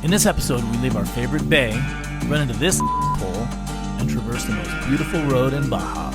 In this episode, we leave our favorite bay, run into this pole, and traverse the most beautiful road in Baja.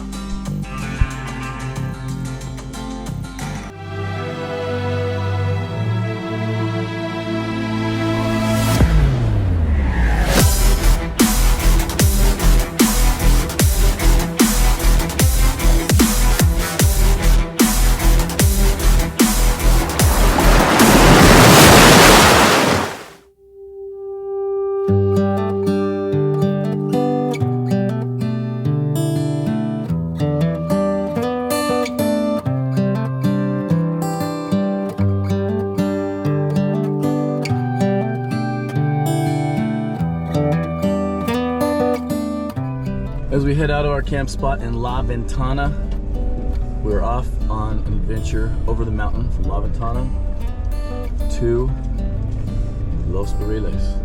As we head out of our camp spot in La Ventana, we're off on an adventure over the mountain from La Ventana to Los Barriles.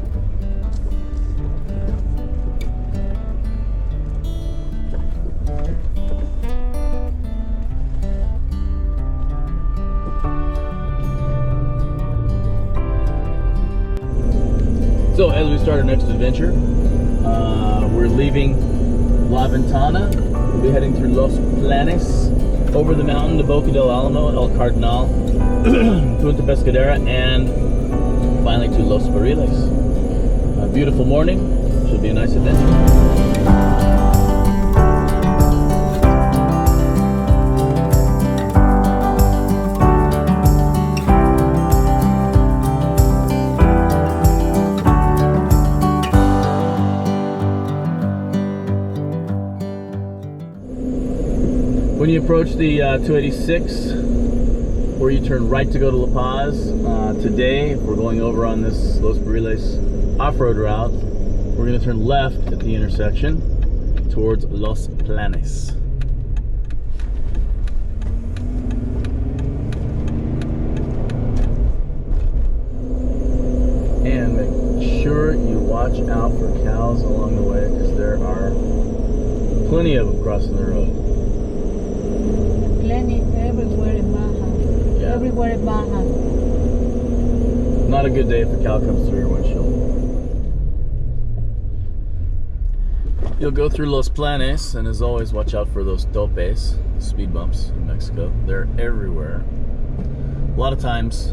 So as we start our next adventure, we're leaving La Ventana. We'll be heading through Los Planes, over the mountain to Boca del Alamo, El Cardinal, Punta Pescadera, and finally to Los Barriles. A beautiful morning. Should be a nice adventure. When you approach the 286, where you turn right to go to La Paz, today we're going over on this Los Barriles off-road route. We're going to turn left at the intersection towards Los Planes. And make sure you watch out for cows along the way, because there are plenty of them crossing the road. Plenty everywhere in Baja. Yeah. Everywhere in Baja. Not a good day if a cow comes through your windshield. You'll go through Los Planes, and as always, watch out for those topes, speed bumps in Mexico. They're everywhere. A lot of times,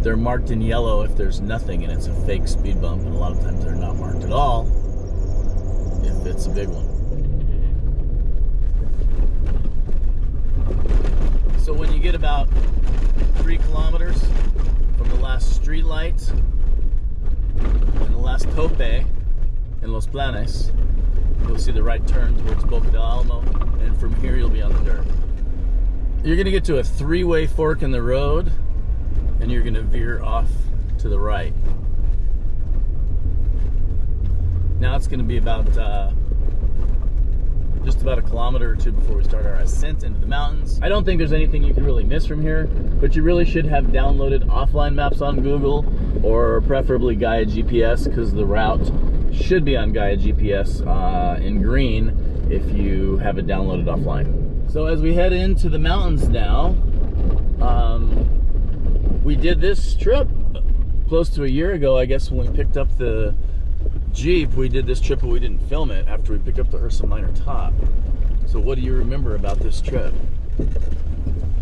they're marked in yellow if there's nothing and it's a fake speed bump, and a lot of times they're not marked at all if it's a big one. So when you get about 3 kilometers from the last street light and the last tope in Los Planes, you'll see the right turn towards Boca del Alamo, and from here you'll be on the dirt. You're going to get to a 3-way fork in the road, and you're going to veer off to the right. Now it's going to be about just about a kilometer or two before we start our ascent into the mountains. I don't think there's anything you can really miss from here, but you really should have downloaded offline maps on Google, or preferably Gaia GPS, because the route should be on Gaia GPS in green if you have it downloaded offline. So as we head into the mountains now, we did this trip close to a year ago, I guess, when we picked up the Jeep. We did this trip, but we didn't film it after we picked up the Ursa minor top. So what do you remember about this trip?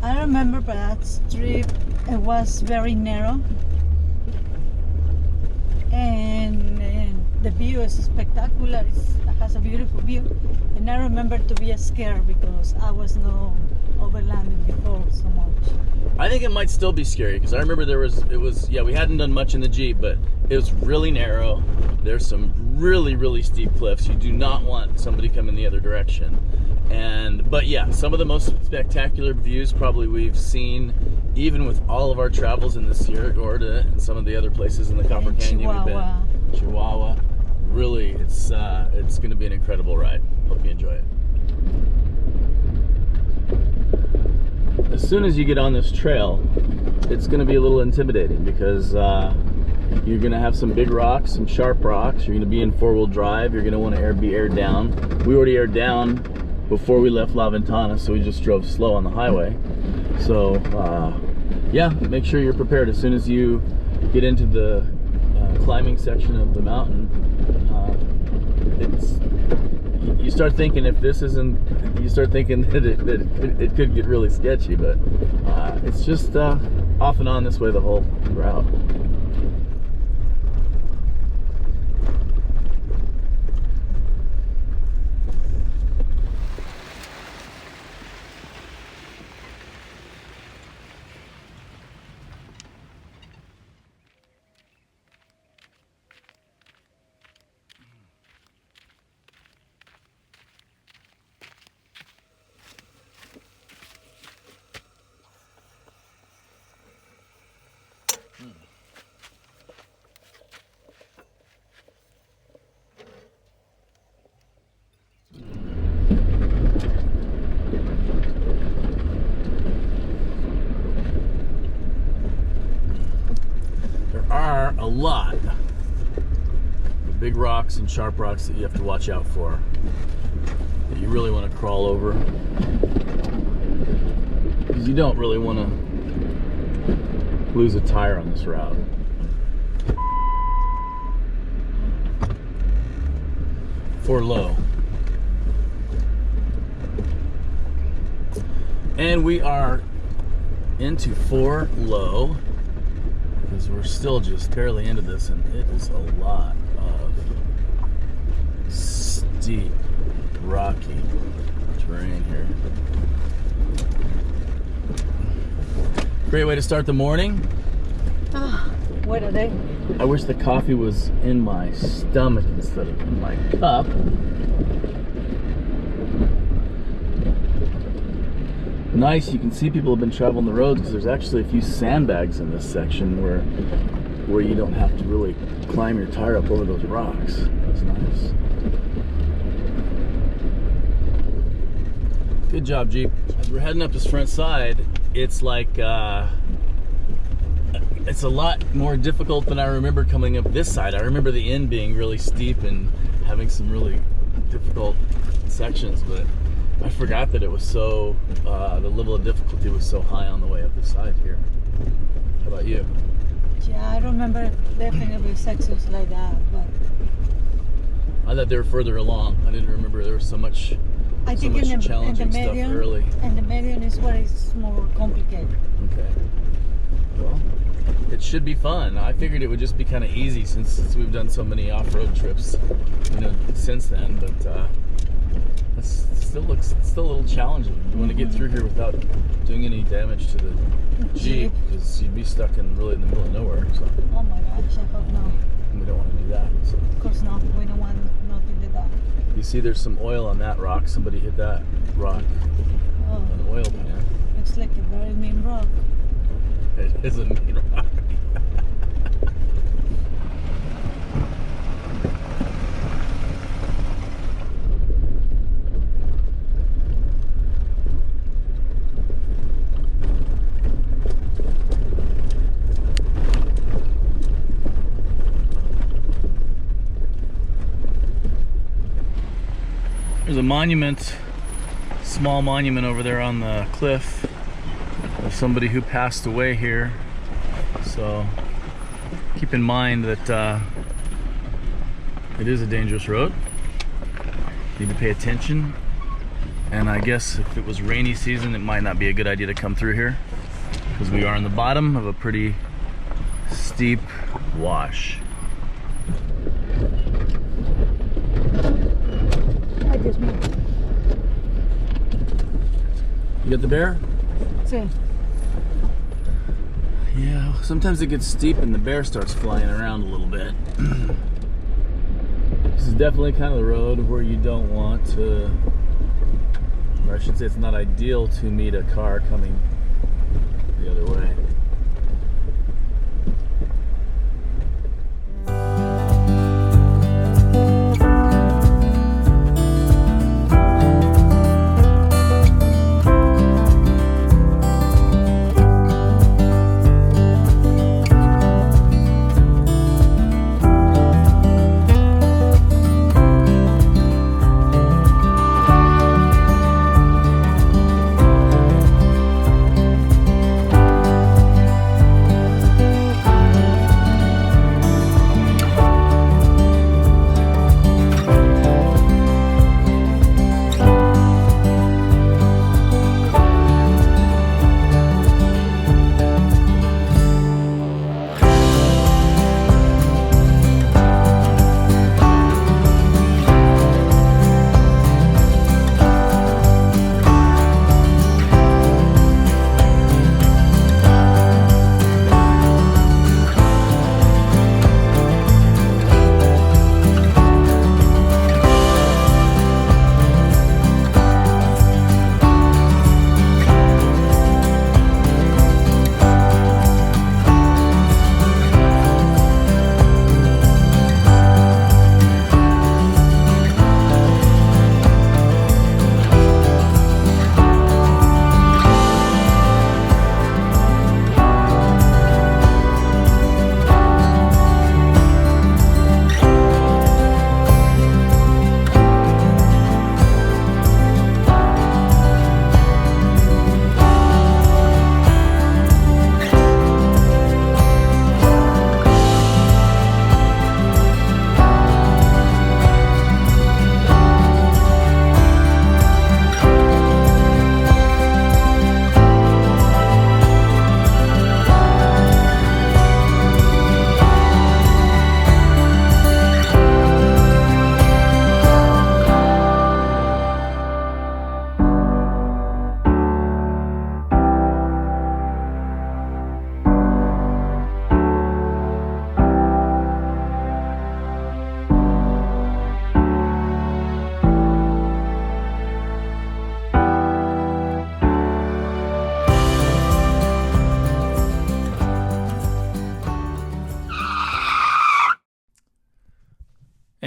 I remember that strip, it was very narrow, and the view is spectacular. It has a beautiful view, and I remember to be scared because I was no overlanding before so much. I think it might still be scary, because I remember we hadn't done much in the Jeep, but it was really narrow. There's some really steep cliffs. You do not want somebody coming the other direction. But yeah, some of the most spectacular views probably we've seen, even with all of our travels in the Sierra Gorda and some of the other places in the Copper Canyon we've been. Chihuahua. Really, it's going to be an incredible ride. Hope you enjoy it. As soon as you get on this trail, it's going to be a little intimidating, because you're going to have some big rocks, some sharp rocks. You're going to be in 4-wheel drive. You're going to want to be aired down. We already aired down before we left La Ventana, so we just drove slow on the highway. So yeah, make sure you're prepared as soon as you get into the climbing section of the mountain. You start thinking if this isn't, you start thinking that it could get really sketchy, but it's just off and on this way the whole route. Are a lot of big rocks and sharp rocks that you have to watch out for, that you really want to crawl over, because you don't really want to lose a tire on this route. For low. And we are into 4 low, because we're still just barely into this, and it is a lot of steep, rocky terrain here. Great way to start the morning. What are they? I wish the coffee was in my stomach instead of in my cup. Nice, you can see people have been traveling the roads because there's actually a few sandbags in this section where you don't have to really climb your tire up over those rocks. That's nice. Good job, Jeep. As we're heading up this front side, it's like it's a lot more difficult than I remember coming up this side. I remember the end being really steep and having some really difficult sections, but I forgot that it was so, the level of difficulty was so high on the way up the side here. How about you? Yeah, I remember definitely sections like that, but I thought they were further along. I didn't remember there was so much, I think so much in the challenging stuff median, early. And the median is where it's more complicated. Okay. Well, it should be fun. I figured it would just be kind of easy since we've done so many off-road trips, you know, since then, but it still looks a little challenging. You want to get through here without doing any damage to the Jeep, because you'd be stuck in really in the middle of nowhere. So. Oh my gosh, I hope no. And we don't want to do that. So. Of course not. We don't want nothing to that. You see there's some oil on that rock. Somebody hit that rock. Oh. An oil pan. It's like a very mean rock. It is a mean rock. There's a monument, small monument over there on the cliff of somebody who passed away here. So keep in mind that it is a dangerous road. You need to pay attention. And I guess if it was rainy season, it might not be a good idea to come through here, because we are on the bottom of a pretty steep wash. You got the bear? Sí. Yeah, sometimes it gets steep and the bear starts flying around a little bit. This is definitely kind of the road where you don't want to, or I should say it's not ideal to meet a car coming the other way.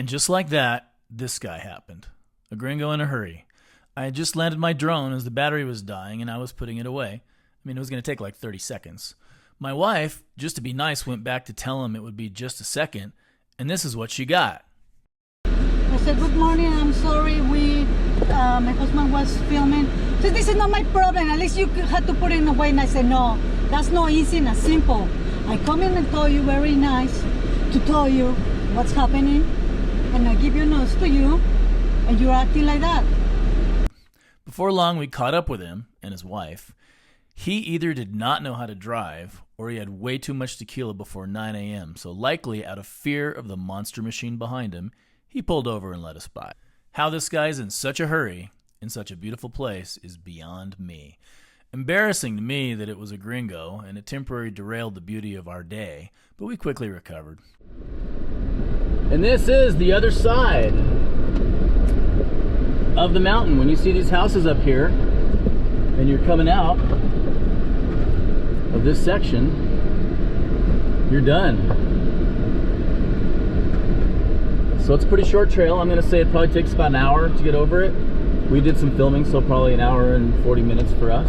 And just like that, this guy happened. A gringo in a hurry. I had just landed my drone as the battery was dying and I was putting it away. I mean, it was going to take like 30 seconds. My wife, just to be nice, went back to tell him it would be just a second, and this is what she got. I said, good morning, I'm sorry, my husband was filming. So this is not my problem, at least you had to put it away. And I said, no, that's not easy and simple. I come in and tell you very nice to tell you what's happening, and I give your notes to you, and you're acting like that. Before long, we caught up with him and his wife. He either did not know how to drive, or he had way too much tequila before 9 a.m., so likely out of fear of the monster machine behind him, he pulled over and let us by. How this guy's in such a hurry, in such a beautiful place, is beyond me. Embarrassing to me that it was a gringo, and it temporarily derailed the beauty of our day, but we quickly recovered. And this is the other side of the mountain. When you see these houses up here, and you're coming out of this section, you're done. So it's a pretty short trail. I'm gonna say it probably takes about an hour to get over it. We did some filming, so probably an hour and 40 minutes for us.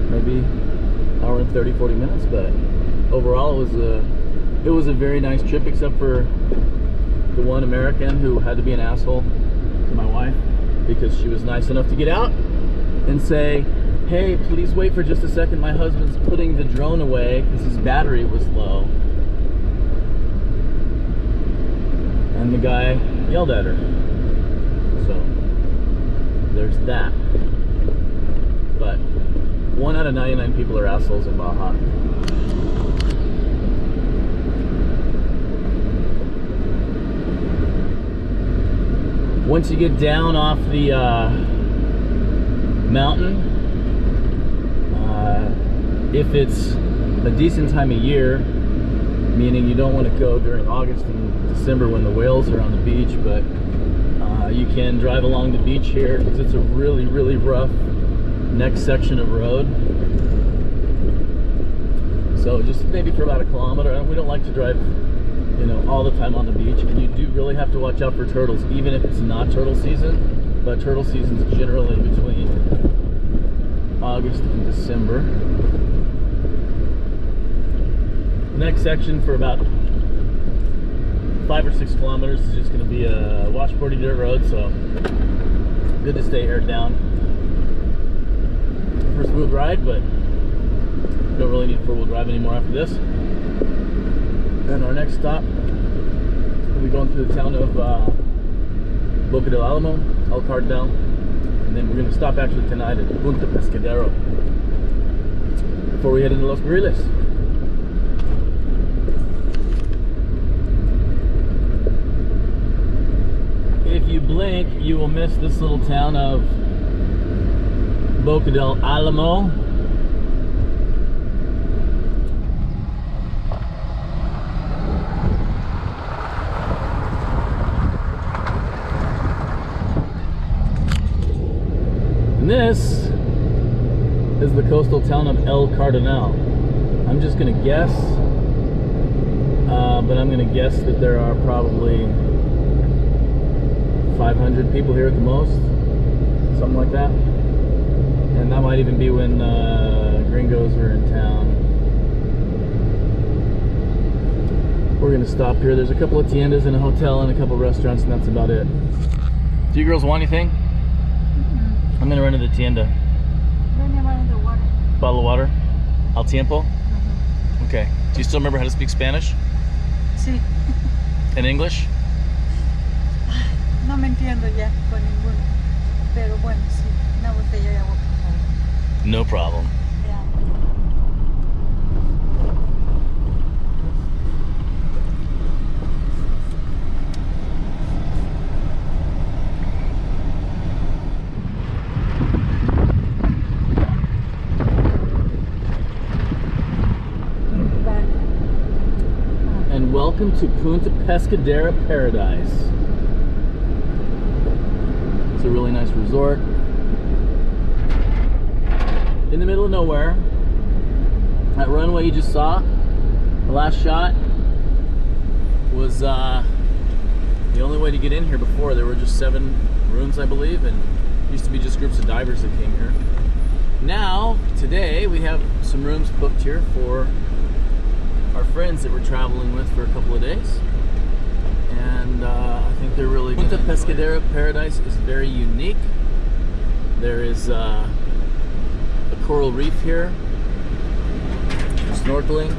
Maybe an hour and 30, 40 minutes, but overall it was a very nice trip, except for the one American who had to be an asshole to my wife because she was nice enough to get out and say, hey, please wait for just a second, my husband's putting the drone away because his battery was low. And the guy yelled at her. So there's that. But 1 out of 99 people are assholes in Baja. Once you get down off the mountain, if it's a decent time of year, meaning you don't want to go during August and December when the whales are on the beach, but you can drive along the beach here because it's a really, really rough next section of road. So just maybe for about a kilometer. And we don't like to drive, you know, all the time on the beach, and you do really have to watch out for turtles, even if it's not turtle season. But turtle season is generally between August and December. The next section for about 5 or 6 kilometers is just going to be a washboardy dirt road, so good to stay aired down for a smooth ride, but don't really need 4-wheel drive anymore after this. And our next stop, we'll be going through the town of Boca del Alamo, El Cardinal, and then we're going to stop actually tonight at Punta Pescadero before we head into Los Barriles. If you blink, you will miss this little town of Boca del Alamo. And this is the coastal town of El Cardinal. I'm just gonna guess, but I'm gonna guess that there are probably 500 people here at the most, something like that. And that might even be when gringos are in town. We're gonna stop here. There's a couple of tiendas and a hotel and a couple of restaurants, and that's about it. Do you girls want anything? I'm gonna run to the tienda. The water. Bottle of water? Al tiempo? Okay. Do you still remember how to speak Spanish? Sí. And English? No me entiendo ya con ninguno. Pero bueno, sí. Una botella de agua, por favor. No problem. Yeah. And welcome to Punta Pescadero Paradise. It's a really nice resort in the middle of nowhere. That runway you just saw, the last shot, was the only only way to get in here before. There were just 7 rooms, I believe, and used to be just groups of divers that came here. Now, today, we have some rooms booked here for our friends that we're traveling with for a couple of days. And I think they're really good. Punta Pescadero Paradise is very unique. There is a coral reef here, snorkeling,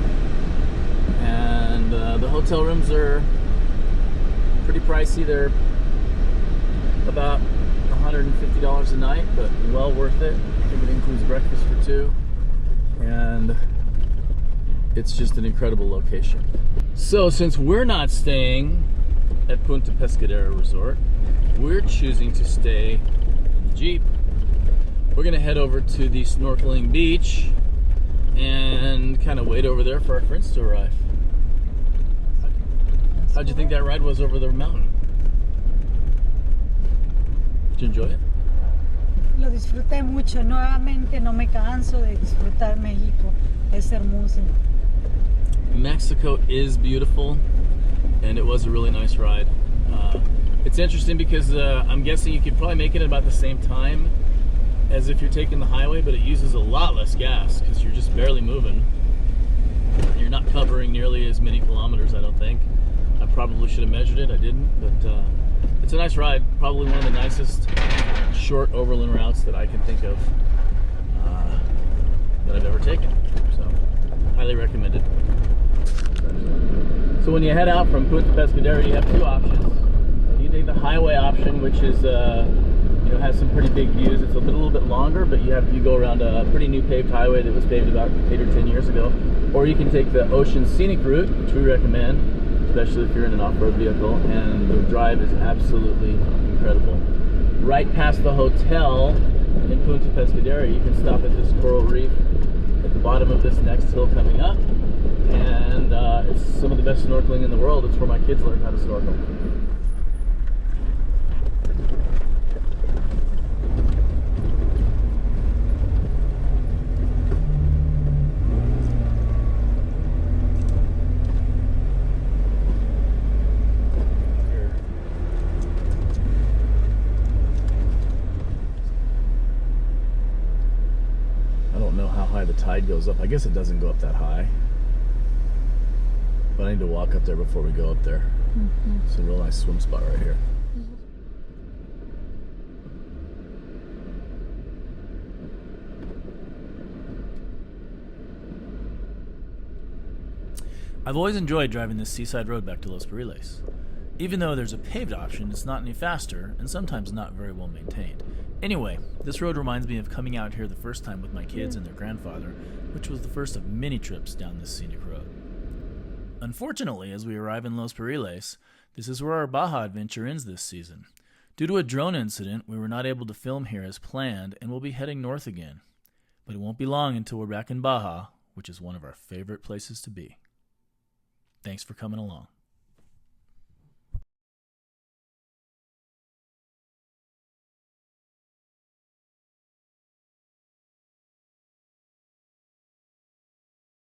and the hotel rooms are pretty pricey. They're about $150 a night, but well worth it. I think it includes breakfast for 2, and it's just an incredible location. So since we're not staying at Punta Pescadero Resort, we're choosing to stay in the Jeep. We're gonna head over to the snorkeling beach and kind of wait over there for our friends to arrive. How'd you think that ride was over the mountain? Did you enjoy it? Lo disfruté mucho. Nuevamente no me canso de disfrutar México. Es hermoso. Mexico is beautiful, and it was a really nice ride. It's interesting because I'm guessing you could probably make it at about the same time as if you're taking the highway, but it uses a lot less gas because you're just barely moving. You're not covering nearly as many kilometers, I don't think. I probably should have measured it, I didn't, but it's a nice ride. Probably one of the nicest short overland routes that I can think of that I've ever taken. So, highly recommended. So when you head out from Punta Pescadero, you have 2 options. You can take the highway option, which is has some pretty big views. It's a little bit longer, but you go around a pretty new paved highway that was paved about 8 or 10 years ago. Or you can take the Ocean Scenic Route, which we recommend, especially if you're in an off-road vehicle, and the drive is absolutely incredible. Right past the hotel in Punta Pescadero, you can stop at this coral reef at the bottom of this next hill coming up, and it's some of the best snorkeling in the world. It's where my kids learn how to snorkel. The tide goes up. I guess it doesn't go up that high, but I need to walk up there before we go up there. It's a real nice swim spot right here. I've always enjoyed driving this seaside road back to Los Barriles. Even though there's a paved option, it's not any faster and sometimes not very well maintained. Anyway, this road reminds me of coming out here the first time with my kids and their grandfather, which was the first of many trips down this scenic road. Unfortunately, as we arrive in Los Barriles, this is where our Baja adventure ends this season. Due to a drone incident, we were not able to film here as planned and we'll be heading north again. But it won't be long until we're back in Baja, which is one of our favorite places to be. Thanks for coming along.